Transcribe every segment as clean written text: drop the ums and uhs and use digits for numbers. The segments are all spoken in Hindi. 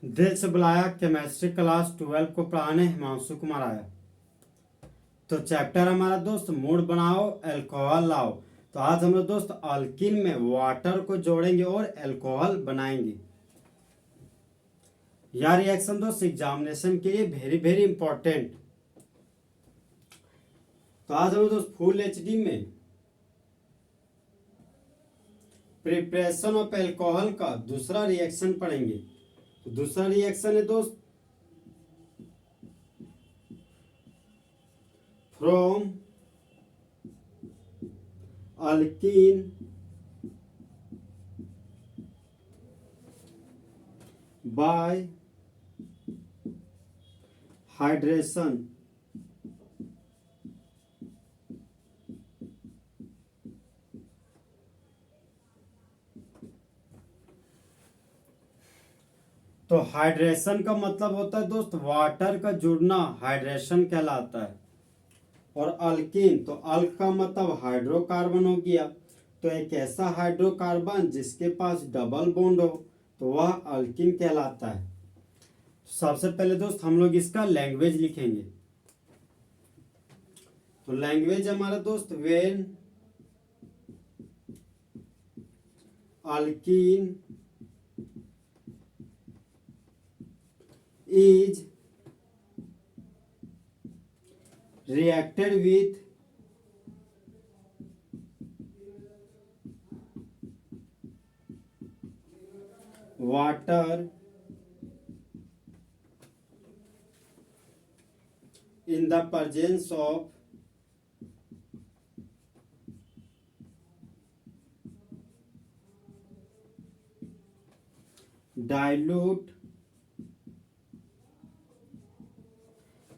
दिल से बुलाया केमिस्ट्री क्लास 12 को पढ़ाने हिमांशु कुमार आया। तो चैप्टर हमारा दोस्त मूड बनाओ अल्कोहल लाओ। तो आज हम लोग दोस्त अल्किन में वाटर को जोड़ेंगे और अल्कोहल बनाएंगे। यह रिएक्शन दोस्त एग्जामिनेशन के लिए वेरी वेरी इंपॉर्टेंट। तो आज हम लोग दोस्त फुल एचडी में प्रिपरेशन ऑफ अल्कोहल का दूसरा रिएक्शन पढ़ेंगे। तो दूसरा रिएक्शन है दोस्त फ्रॉम अल्कीन बाय हाइड्रेशन तो हाइड्रेशन का मतलब होता है दोस्त वाटर का जुड़ना, हाइड्रेशन कहलाता है। और अल्कीन तो अल्क का मतलब हाइड्रोकार्बन हो गया। तो एक ऐसा हाइड्रोकार्बन जिसके पास डबल बॉन्ड हो तो वह अल्कीन कहलाता है। सबसे पहले दोस्त हम लोग इसका लैंग्वेज लिखेंगे। तो लैंग्वेज हमारा दोस्त when alkyne is reacted with water in the presence of dilute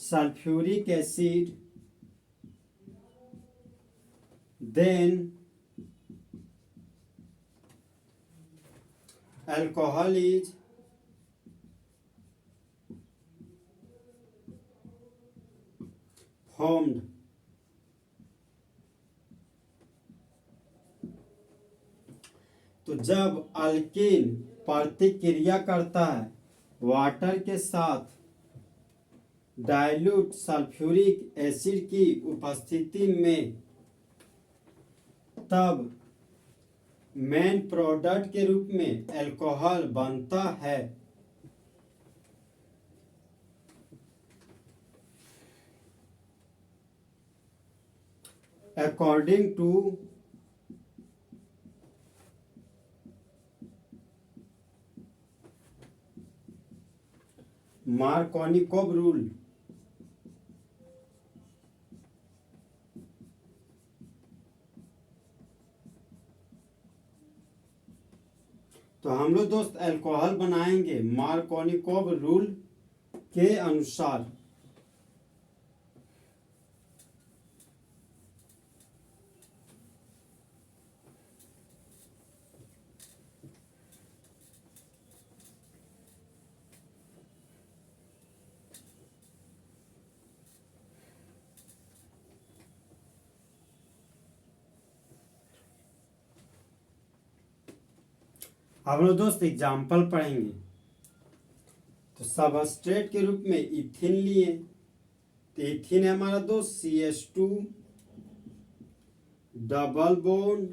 sulfuric acid, then alcohol is formed। तो जब अल्कीन प्रतिक्रिया करता है वाटर के साथ डाइल्यूट सल्फ्यूरिक एसिड की उपस्थिति में, तब मेन प्रोडक्ट के रूप में अल्कोहल बनता है। According to Markovnikov rule. तो हम लोग दोस्त अल्कोहल बनाएंगे मार्कोनिकोव रूल के अनुसार। हम लोग दोस्त एग्जाम्पल पढ़ेंगे। तो सबस्ट्रेट के रूप में इथिन लिए। तो इथिन है हमारा दोस्त CH2 डबल बॉन्ड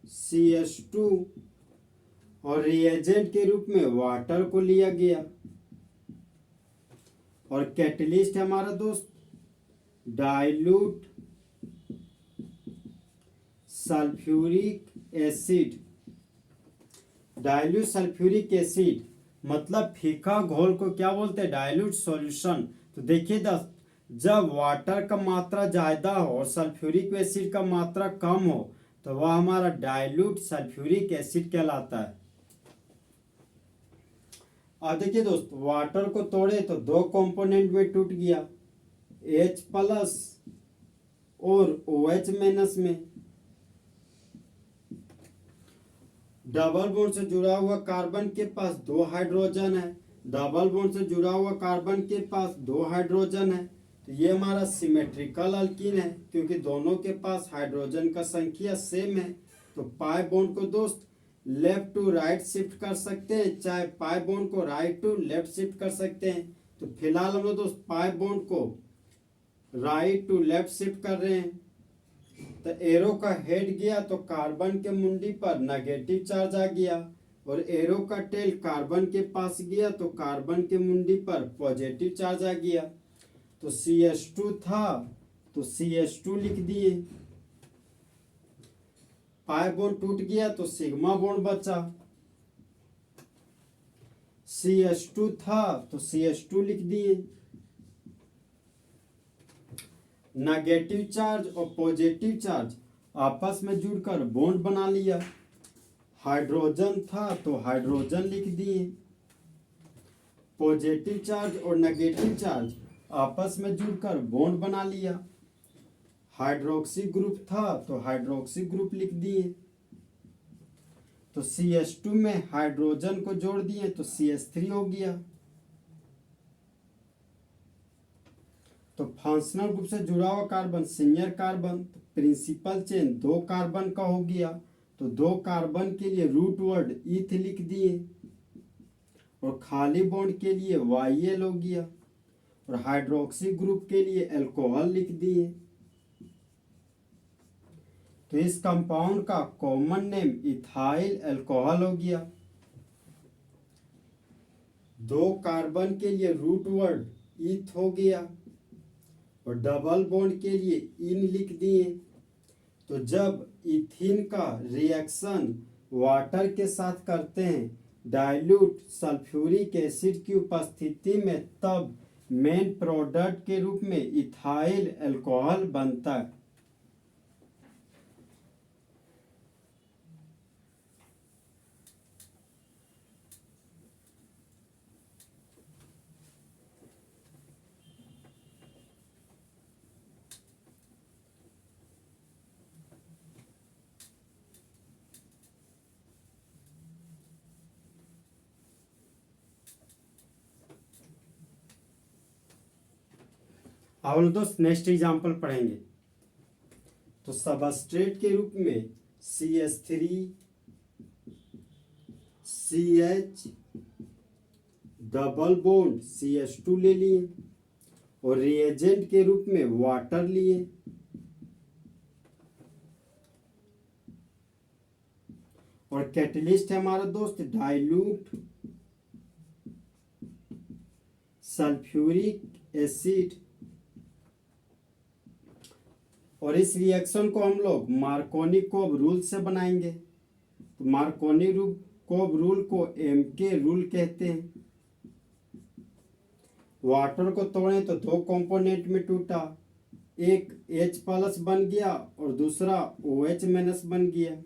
CH2 और रिएजेंट के रूप में वाटर को लिया गया। और कैटलिस्ट है हमारा दोस्त dilute sulphuric acid. Dilute sulphuric acid मतलब फीका घोल को क्या बोलते हैं, डाइल्यूट सॉल्यूशन। तो देखिए दोस्त, जब वाटर का मात्रा ज्यादा हो और सल्फ्यूरिक एसिड का मात्रा कम हो तो वह हमारा डाइल्यूट सल्फ्यूरिक एसिड कहलाता है। अब देखिए दोस्त, वाटर को तोड़े तो दो कंपोनेंट में टूट गया, H प्लस और OH माइनस में। डबल बॉन्ड से जुड़ा हुआ कार्बन के पास दो हाइड्रोजन है, डबल बॉन्ड से जुड़ा हुआ कार्बन के पास दो हाइड्रोजन है। तो ये हमारा सिमेट्रिकल अल्कीन है क्योंकि दोनों के पास हाइड्रोजन का संख्या सेम है। तो पाई बॉन्ड को दोस्त लेफ्ट टू राइट शिफ्ट कर सकते हैं, चाहे पाई बॉन्ड को राइट टू लेफ्ट शिफ्ट कर सकते हैं। तो फिलहाल हम लोग दोस्त पाई बॉन्ड को राइट टू लेफ्ट शिफ्ट कर रहे हैं। तो एरो का हेड गया तो कार्बन के मुंडी पर नेगेटिव चार्ज आ गया, और एरो का टेल कार्बन के पास गया तो कार्बन के मुंडी पर पॉजिटिव चार्ज आ गया। तो CH2 था तो CH2 लिख दिए। पाई बॉन्ड टूट गया तो सिग्मा बॉन्ड बचा। CH2 था तो CH2 लिख दिए। नेगेटिव चार्ज और पॉजिटिव चार्ज आपस में जुड़कर बॉन्ड बना लिया। हाइड्रोजन था तो हाइड्रोजन लिख दिए। पॉजिटिव चार्ज और नेगेटिव चार्ज आपस में जुड़कर बॉन्ड बना लिया। हाइड्रोक्सी ग्रुप था तो हाइड्रोक्सी ग्रुप लिख दिए। तो CH2 में हाइड्रोजन को जोड़ दिए तो CH3 हो गया। तो फंक्शनल ग्रुप से जुड़ा हुआ कार्बन सिंगल कार्बन, तो प्रिंसिपल चेन 2 कार्बन का हो गया। तो 2 कार्बन के लिए रूट वर्ड ईथ लिख दिए, और खाली बॉन्ड के लिए YL हो गया, और हाइड्रोक्सी ग्रुप के लिए अल्कोहल लिख दिए। तो इस कंपाउंड का कॉमन नेम इथाइल अल्कोहल हो गया। 2 कार्बन के लिए रूट वर्ड ईथ हो गया, और डबल बॉन्ड के लिए इन लिख दिए। तो जब इथिन का रिएक्शन वाटर के साथ करते हैं डाइल्यूट सल्फ्यूरिक एसिड की उपस्थिति में, तब मेन प्रोडक्ट के रूप में इथाइल अल्कोहल बनता है। अब हम दोस्त नेक्स्ट एग्जाम्पल पढ़ेंगे। तो सबस्ट्रेट के रूप में CH3 CH double bond CH2 ले लिए, और रिएजेंट के रूप में वाटर लिए। और कैटलिस्ट है हमारा दोस्त डाइल्यूट सल्फ्यूरिक एसिड। और इस रिएक्शन को हम लोग मार्कोनी-कोब रूल से बनाएंगे। तो मार्कोनी-कोब रूल को MK रूल कहते हैं। वाटर को तोड़ें तो 2 कंपोनेंट में टूटा, एक H प्लस बन गया और दूसरा OH माइनस बन गया।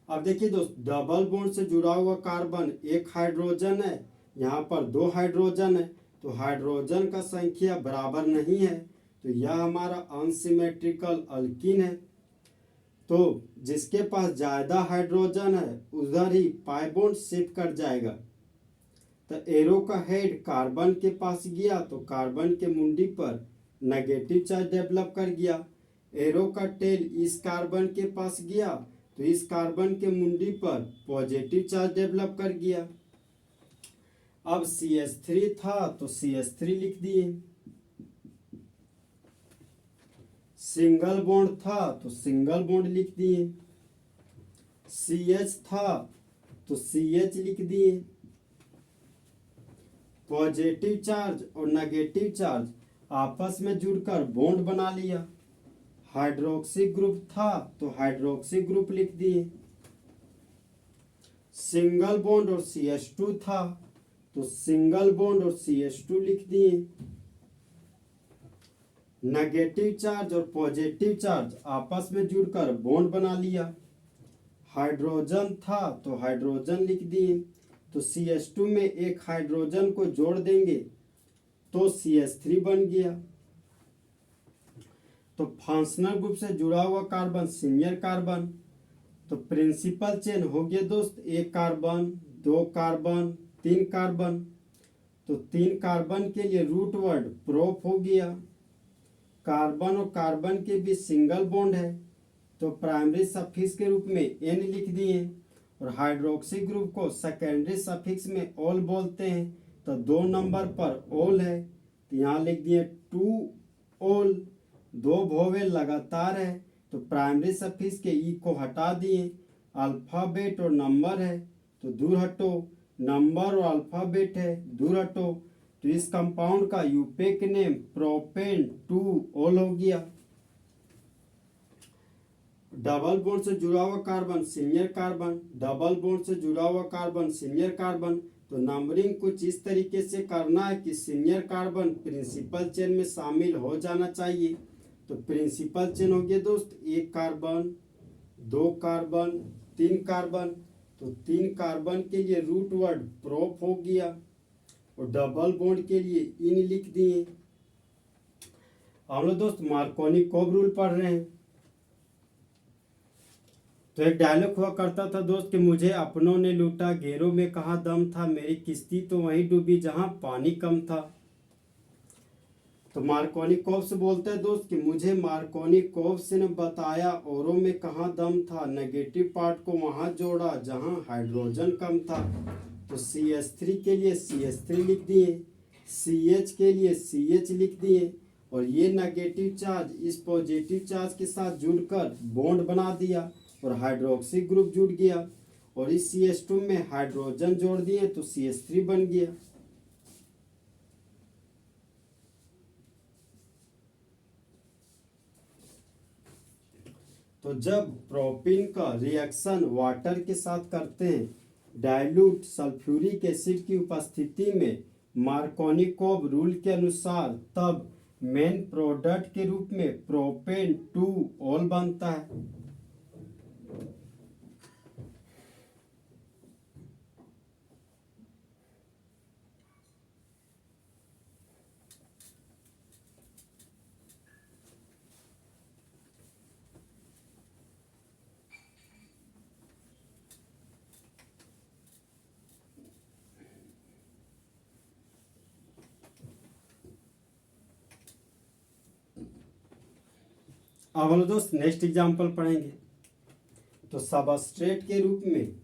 अब देखिए दोस्त, डबल बॉन्ड से जुड़ा हुआ कार्बन एक हाइड्रोजन है, यहाँ पर 2 हाइड्रोजन है, तो हाइड्रोजन का संख्या बराबर नहीं है, तो यह हमारा अनसिमेट्रिकल अल्कीन है। तो जिसके पास ज्यादा हाइड्रोजन है उधर ही पाई बॉन्ड शिफ्ट कर जाएगा। तो एरो का हेड कार्बन के पास गया तो कार्बन के मुंडी पर नेगेटिव चार्ज डेवलप कर गया। एरो का टेल इस कार्बन के पास गया तो इस कार्बन के मुंडी पर पॉजिटिव चार्ज डेवलप कर गया। अब CH3 था तो CH3 लिख दिए। सिंगल बॉन्ड था तो सिंगल बॉन्ड लिख दिए। CH था तो CH लिख दिए। पॉजिटिव चार्ज और नेगेटिव चार्ज आपस में जुड़कर बॉन्ड बना लिया। हाइड्रोक्सी ग्रुप था तो हाइड्रोक्सी ग्रुप लिख दिए। सिंगल बॉन्ड और CH2 था तो सिंगल बॉन्ड और CH2 लिख दिए। नेगेटिव चार्ज और पॉजिटिव चार्ज आपस में जुड़कर बॉन्ड बना लिया। हाइड्रोजन था तो हाइड्रोजन लिख दिए। तो CH2 में एक हाइड्रोजन को जोड़ देंगे तो CH3 बन गया। तो फंक्शनल ग्रुप से जुड़ा हुआ कार्बन सिंगल कार्बन, तो प्रिंसिपल चेन हो गया दोस्त, 1 कार्बन 2 कार्बन 3 कार्बन। तो 3 कार्बन के लिए रूट वर्ड प्रोप हो गया। कार्बन और कार्बन के बीच सिंगल बॉन्ड है तो प्राइमरी सफिक्स के रूप में एन लिख दिए, और हाइड्रोक्सी ग्रुप को सेकेंडरी सफिक्स में ओल बोलते हैं, तो 2 नंबर पर ओल है, तो यहाँ लिख दिए 2 ओल। 2 वोवेल लगातार है, तो प्राइमरी सफिक्स के ई को हटा दिए, अल्फाबेट और नंबर है तो दूर हटो, नंबर और अल्फाबेट है दूर हटो, तो इस कंपाउंड का यूपेक नेम प्रोपेन 2 ओल हो गया। डबल बॉन्ड से जुड़ा हुआ carbon senior carbon, double bond से जुड़ा हुआ कार्बन सीनियर कार्बन, तो नंबरिंग कुछ इस तरीके से करना है कि सीनियर कार्बन प्रिंसिपल चेन में शामिल हो जाना चाहिए। तो प्रिंसिपल चेन हो गया दोस्त 1 कार्बन, 2 कार्बन, 3 कार्बन, तो 3 कार्बन के लिए रूट वर्ड प्रोप हो गया, और डबल बॉन्ड के लिए इन लिख दिए। हम लोग दोस्त मार्कोनी कोब रूल पढ़ रहे हैं। तो एक डायलॉग हुआ करता था दोस्त कि मुझे अपनों ने लूटा, घेरों में कहाँ दम था, मेरी किश्ती तो वहीं डूबी जहां पानी कम था। तो मार्कोनी कोब से बोलते हैं दोस्त कि मुझे मार्कोनी कोब से ने बताया औरों में कहाँ दम था, नेगेटिव पार्ट को वहां जोड़ा जहां हाइड्रोजन कम था। तो CH3 के लिए CH3 लिख दिए, CH के लिए CH लिख दिए, और ये नेगेटिव चार्ज इस पॉजिटिव चार्ज के साथ जुड़कर बॉन्ड बना दिया, और हाइड्रोक्सी ग्रुप जुड़ गया, और इस CH2 में हाइड्रोजन जोड़ दिए तो CH3 बन गया। तो जब प्रोपीन का रिएक्शन वाटर के साथ करते हैं डाइल्यूट सल्फ्यूरिक एसिड की उपस्थिति में मार्कोनी कोब रूल के अनुसार, तब मेन प्रोडक्ट के रूप में प्रोपेन 2 ओल बनता है। अब हम दोस्त नेक्स्ट एग्जांपल पढ़ेंगे। तो सबस्ट्रेट के रूप में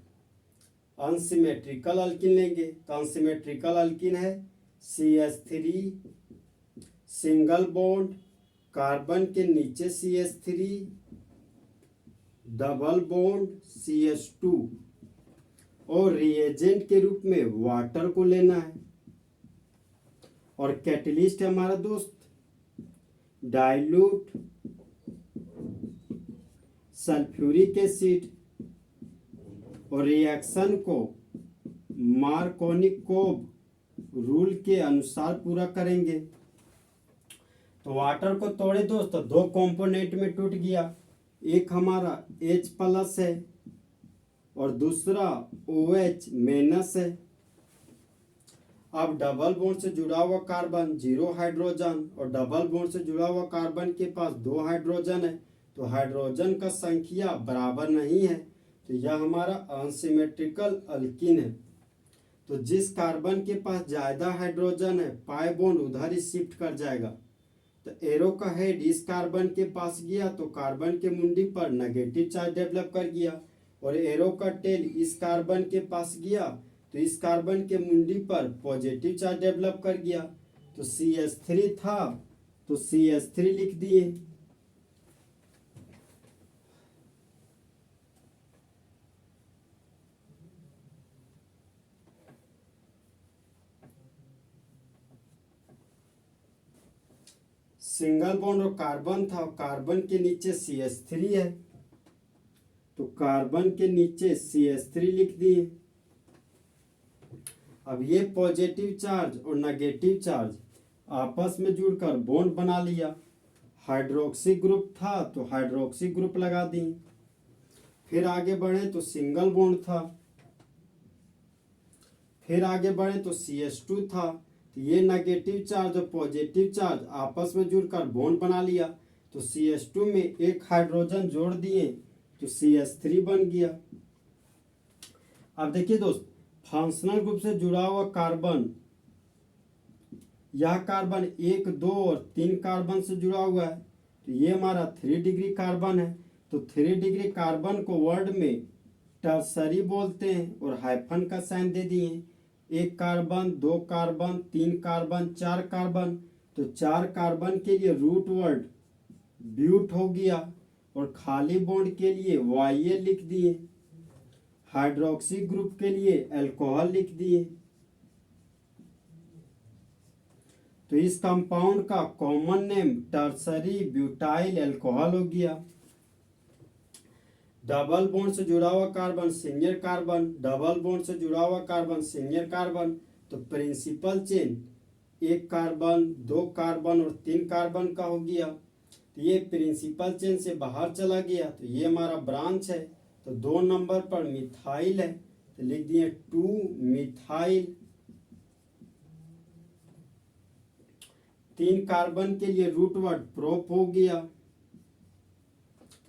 अनसिमेट्रिकल अल्किन लेंगे, तो अनसिमेट्रिकल अल्किन है CH3 सिंगल बॉन्ड, कार्बन के नीचे CH3 डबल बॉन्ड CH2, और रिएजेंट के रूप में वाटर को लेना है, और कैटलिस्ट है हमारा दोस्त डाइल्यूट सल्फ्यूरिक एसिड, और रिएक्शन को मार्कोनी कोब रूल के अनुसार पूरा करेंगे। तो वाटर को तोड़े दोस्त, तो 2 कंपोनेंट में टूट गया, एक हमारा H+ है और दूसरा OH माइनस है। अब डबल बॉन्ड से जुड़ा हुआ कार्बन 0 हाइड्रोजन, और डबल बॉन्ड से जुड़ा हुआ कार्बन के पास 2 हाइड्रोजन है, तो हाइड्रोजन का संख्या बराबर नहीं है, तो यह हमारा अनसिमेट्रिकल अल्किन है। तो जिस कार्बन के पास ज़्यादा हाइड्रोजन है पाई बॉन्ड उधर ही शिफ्ट कर जाएगा। तो एरो का हेड इस कार्बन के पास गया तो कार्बन के मुंडी पर नेगेटिव चार्ज डेवलप कर गया, और एरो का टेल इस कार्बन के पास गया तो इस कार्बन के मुंडी पर पॉजिटिव चार्ज डेवलप कर गया। तो CH3 था तो CH3 लिख दिए, सिंगल बॉन्ड और कार्बन था, कार्बन के नीचे CH3 है तो कार्बन के नीचे CH3 लिख दिए। अब ये पॉजिटिव चार्ज और नेगेटिव चार्ज आपस में जुड़कर बॉन्ड बना लिया। हाइड्रोक्सी ग्रुप था तो हाइड्रोक्सी ग्रुप लगा दी। फिर आगे बढ़े तो सिंगल बॉन्ड था, फिर आगे बढ़े तो CH2 था, तो ये नेगेटिव चार्ज और पॉजिटिव चार्ज आपस में जुड़कर बॉन्ड बना लिया, तो CH2 में एक हाइड्रोजन जोड़ दिए तो CH3 बन गया। अब देखिए दोस्त, फंक्शनल ग्रुप से जुड़ा हुआ कार्बन, यह कार्बन 1, 2 और 3 कार्बन से जुड़ा हुआ है, तो ये हमारा 3 डिग्री कार्बन है, तो 3 डिग्री कार्बन को वर्ड में टर्सरी बोलते हैं और हाइफन का साइन दे दिए। 1 कार्बन, 2 कार्बन, 3 कार्बन, 4 कार्बन, तो 4 कार्बन के लिए रूट वर्ड ब्यूट हो गया और खाली बॉन्ड के लिए वाई लिख दिए। हाइड्रोक्सी ग्रुप के लिए अल्कोहल लिख दिए। तो इस कंपाउंड का common name tertiary butyl alcohol हो गया। डबल बॉन्ड से जुड़ा हुआ carbon single carbon, double bond से जुड़ा हुआ कार्बन सिंगल कार्बन, तो प्रिंसिपल चेन 1 कार्बन, 2 कार्बन और 3 कार्बन का हो गया। तो ये प्रिंसिपल चेन से बाहर चला गया, तो ये हमारा ब्रांच है। तो 2 नंबर पर मिथाइल है, तो लिख दिए 2 मिथाइल। 3 कार्बन के लिए रूट वर्ड प्रोप हो गया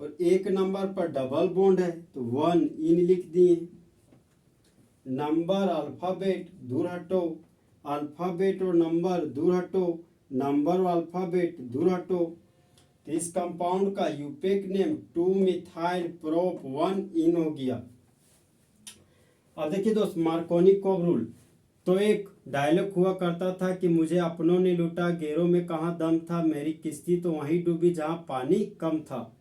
और 1 नंबर पर डबल बॉन्ड है, तो 1 इन लिख दिए। नंबर अल्फाबेट दूर हटो, अल्फाबेट और नंबर दूर हटो, नंबर और अल्फाबेट दूर हटो। तो इस कंपाउंड का यूपेक नेम 2 मिथाइल प्रोप 1 इन हो गया। अब देखिए दोस्त, मार्कोनी-कोव रूल। तो एक डायलॉग हुआ करता था कि मुझे अपनों ने लूटा, गैरों में कहाँ दम था, मेरी किश्ती तो वहीं डूबी जहाँ पानी कम था।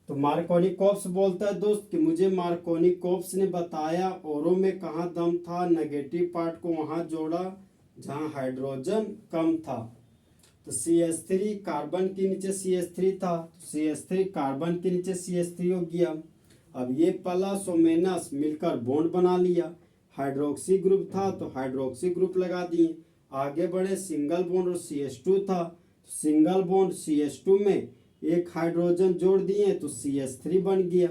तो मार्कोनी-कोव्स बोलता है दोस्त कि मुझे मार्कोनी-कोव्स ने बताया औरों में कहाँ दम था, नेगेटिव पार्ट को वहाँ जोड़ा जहाँ हाइड्रोजन कम था। तो CH3 कार्बन के नीचे CH3 था, CH3 कार्बन के नीचे CH3 हो गया। अब ये प्लस और माइनस मिलकर बॉन्ड बना लिया। हाइड्रोक्सी ग्रुप था तो हाइड्रोक्सी ग्रुप लगा दिए। आगे बढ़े, सिंगल बॉन्ड और CH2 था, सिंगल बॉन्ड CH2 में एक हाइड्रोजन जोड़ दिए तो CH3 बन गया।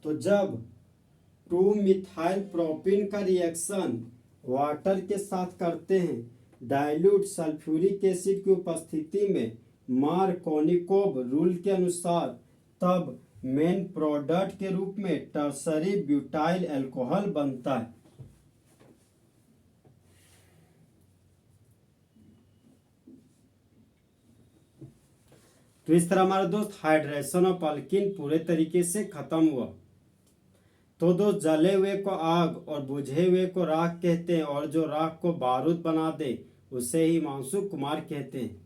तो जब 2 मिथाइल प्रोपिन का रिएक्शन वाटर के साथ करते हैं डाइल्यूट सल्फ्यूरिक एसिड की उपस्थिति में मार्कोनी-कोव रूल के अनुसार, तब मेन प्रोडक्ट के रूप में टर्सरी ब्यूटाइल अल्कोहल बनता है। तो इस तरह हमारा दोस्त हाइड्रेशन ऑफ अल्कीन पूरे तरीके से खत्म हुआ। तो दोस्त, जले हुए को आग और बुझे हुए को राख कहते हैं और जो राख को बारूद बना दे उसे ही हिमांशु कुमार कहते हैं।